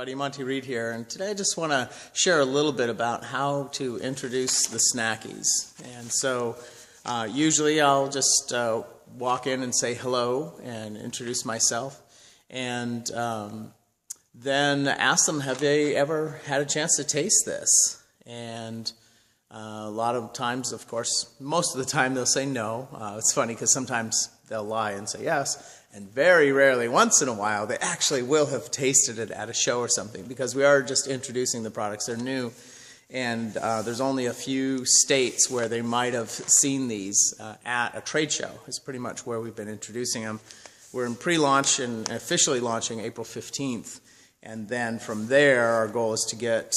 everybody, Monty here, and today I just want to share a little bit about how to introduce the Snackies. And so usually I'll just walk in and say hello and introduce myself, and then ask them, have they ever had a chance to taste this? And a lot of times, of course, most of the time they'll say no. It's funny because sometimes they'll lie and say yes, and very rarely, once in a while, they actually will have tasted it at a show or something, because we are just introducing the products. They're new, and there's only a few states where they might have seen these at a trade show. It's pretty much where we've been introducing them. We're in pre-launch and officially launching April 15th. And then from there, our goal is to get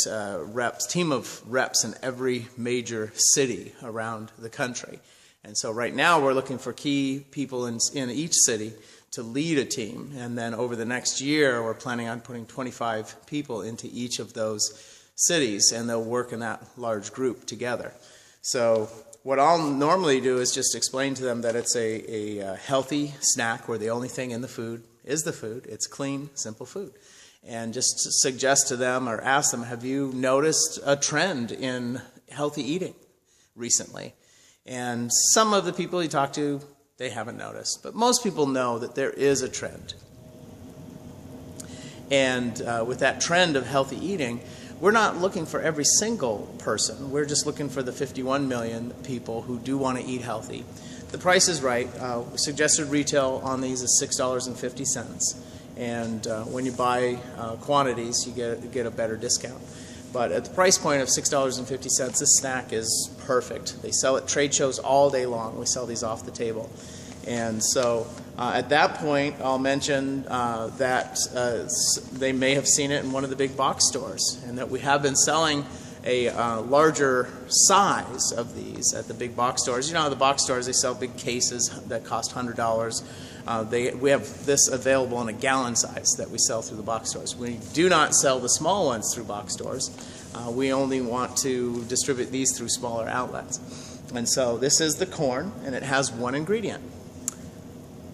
team of reps in every major city around the country. And so right now, we're looking for key people in each city to lead a team. And then over the next year, we're planning on putting 25 people into each of those cities, and they'll work in that large group together. So what I'll normally do is just explain to them that it's a healthy snack where the only thing in the food is the food. It's clean, simple food. And just suggest to them or ask them, have you noticed a trend in healthy eating recently? And some of the people you talk to, they haven't noticed. But most people know that there is a trend. And with that trend of healthy eating, we're not looking for every single person. We're just looking for the 51 million people who do want to eat healthy. The price is right. Suggested retail on these is $6.50. And when you buy quantities, you get a better discount. But at the price point of $6.50, this snack is perfect. They sell at trade shows all day long. We sell these off the table. And so at that point, I'll mention that they may have seen it in one of the big box stores, and that we have been selling a larger size of these at the big box stores. You know, the box stores, they sell big cases that cost $100. We have this available in a gallon size that we sell through the box stores. We do not sell the small ones through box stores. We only want to distribute these through smaller outlets. And so this is the corn, and it has one ingredient: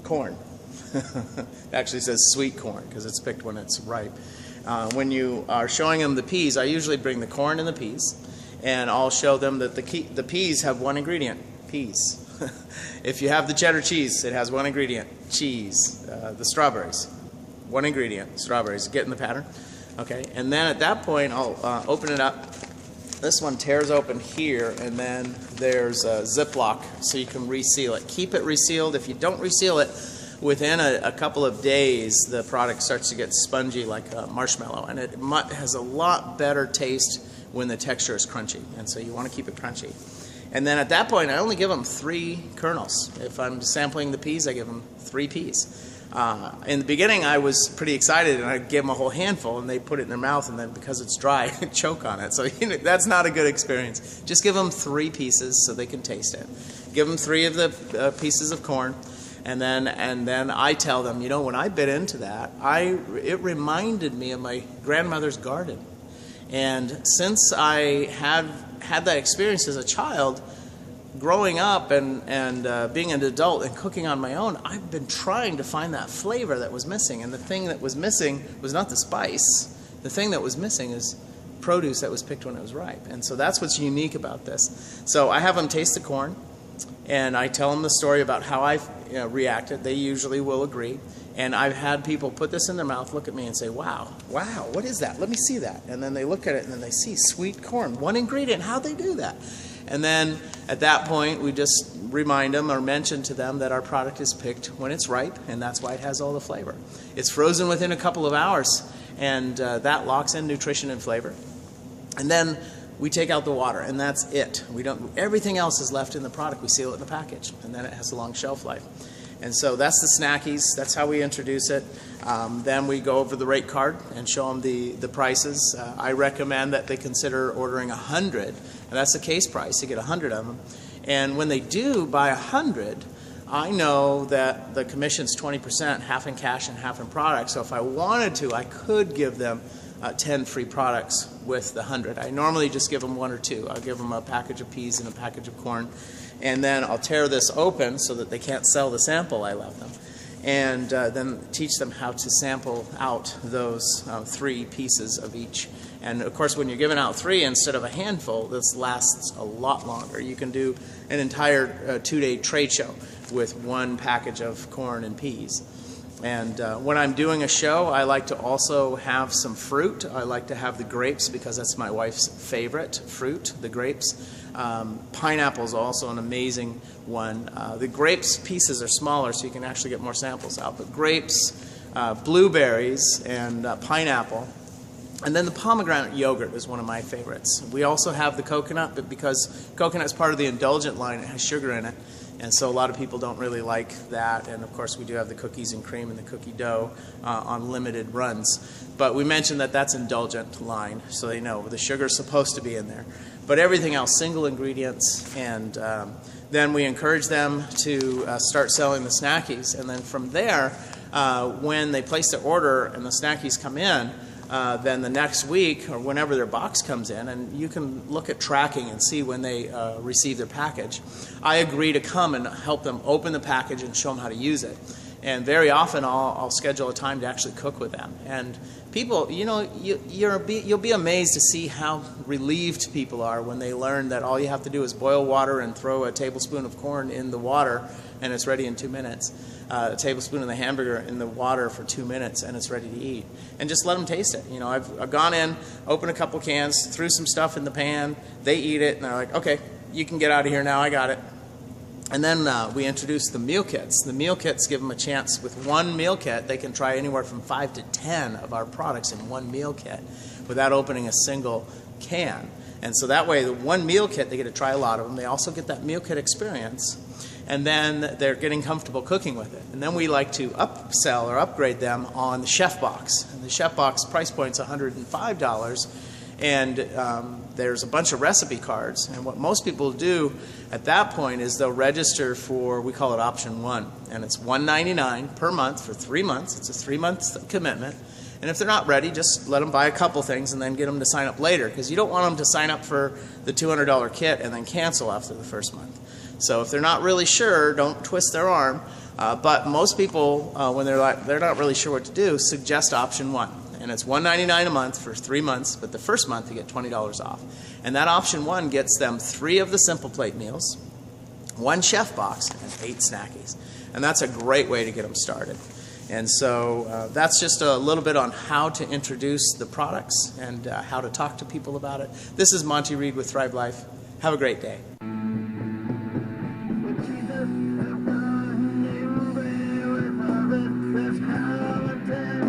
corn. It actually says sweet corn because it's picked when it's ripe. When you are showing them the peas, I usually bring the corn and the peas, and I'll show them that the peas have one ingredient: peas. If you have the cheddar cheese, it has one ingredient: cheese. The strawberries, one ingredient: strawberries. Get in the pattern? Okay, and then at that point, I'll open it up. This one tears open here, and then there's a Ziploc so you can reseal it. Keep it resealed. If you don't reseal it, within a couple of days, the product starts to get spongy like a marshmallow, and it has a lot better taste when the texture is crunchy, and so you want to keep it crunchy. And then at that point, I only give them 3 kernels. If I'm sampling the peas, I give them 3 peas. In the beginning, I was pretty excited, and I'd give them a whole handful, and they put it in their mouth, and then because it's dry, choke on it. So that's not a good experience. Just give them 3 pieces so they can taste it. Give them 3 of the pieces of corn. And then I tell them, you know, when I bit into that, it reminded me of my grandmother's garden. And since I had that experience as a child, growing up and being an adult and cooking on my own, I've been trying to find that flavor that was missing. And the thing that was missing was not the spice. The thing that was missing is produce that was picked when it was ripe. And so that's what's unique about this. So I have them taste the corn, and I tell them the story about how I reacted. They usually will agree. And I've had people put this in their mouth, look at me and say, wow, what is that? Let me see that. And then they look at it and then they see sweet corn, one ingredient. How'd they do that? And then at that point, we just remind them or mention to them that our product is picked when it's ripe, and that's why it has all the flavor. It's frozen within a couple of hours, and that locks in nutrition and flavor. And then we take out the water, and that's it. Everything else is left in the product. We seal it in the package, and then it has a long shelf life. And so that's the Snackies. That's how we introduce it. Then we go over the rate card and show them the prices. I recommend that they consider ordering 100, and that's the case price. You get 100 of them. And when they do buy 100, I know that the commission's 20%, half in cash and half in product. So if I wanted to, I could give them 10 free products with the 100. I normally just give them 1 or 2. I'll give them a package of peas and a package of corn, and then I'll tear this open so that they can't sell the sample I left them. and then teach them how to sample out those 3 pieces of each. And of course, when you're giving out 3 instead of a handful, this lasts a lot longer. You can do an entire 2-day trade show with 1 package of corn and peas. And when I'm doing a show, I like to also have some fruit. I like to have the grapes because that's my wife's favorite fruit, the grapes. Pineapple is also an amazing one. The grapes pieces are smaller, so you can actually get more samples out. But grapes, blueberries, and pineapple. And then the pomegranate yogurt is one of my favorites. We also have the coconut, but because coconut is part of the indulgent line, it has sugar in it. And so a lot of people don't really like that. And of course, we do have the cookies and cream and the cookie dough on limited runs. But we mentioned that that's indulgent line, so they know the sugar's supposed to be in there. But everything else, single ingredients, and then we encourage them to start selling the Snackies. And then from there, when they place their order and the Snackies come in, then the next week or whenever their box comes in, and you can look at tracking and see when they receive their package, I agree to come and help them open the package and show them how to use it. And very often I'll schedule a time to actually cook with them. And people, you know, you'll be amazed to see how relieved people are when they learn that all you have to do is boil water and throw a tablespoon of corn in the water and it's ready in 2 minutes. A tablespoon of the hamburger in the water for 2 minutes and it's ready to eat. And just let them taste it. You know, I've gone in, opened a couple cans, threw some stuff in the pan, they eat it, and they're like, okay, you can get out of here now, I got it. And then we introduced the meal kits. The meal kits give them a chance. With 1 meal kit, they can try anywhere from 5 to 10 of our products in 1 meal kit without opening a single can. And so that way, the 1 meal kit, they get to try a lot of them. They also get that meal kit experience. And then they're getting comfortable cooking with it. And then we like to upsell or upgrade them on the Chef Box. And the Chef Box price point's $105. And there's a bunch of recipe cards. And what most people do at that point is they'll register for, we call it option 1. And it's $1.99 per month for 3 months. It's a 3-month commitment. And if they're not ready, just let them buy a couple things and then get them to sign up later. Because you don't want them to sign up for the $200 kit and then cancel after the first month. So if they're not really sure, don't twist their arm. But most people, when they're not really sure what to do, suggest option 1. And it's $1.99 a month for 3 months, but the first month you get $20 off. And that option 1 gets them 3 of the Simple Plate meals, 1 Chef Box, and 8 Snackies. And that's a great way to get them started. And so that's just a little bit on how to introduce the products and how to talk to people about it. This is Monty Reed with Thrive Life. Have a great day. That's how I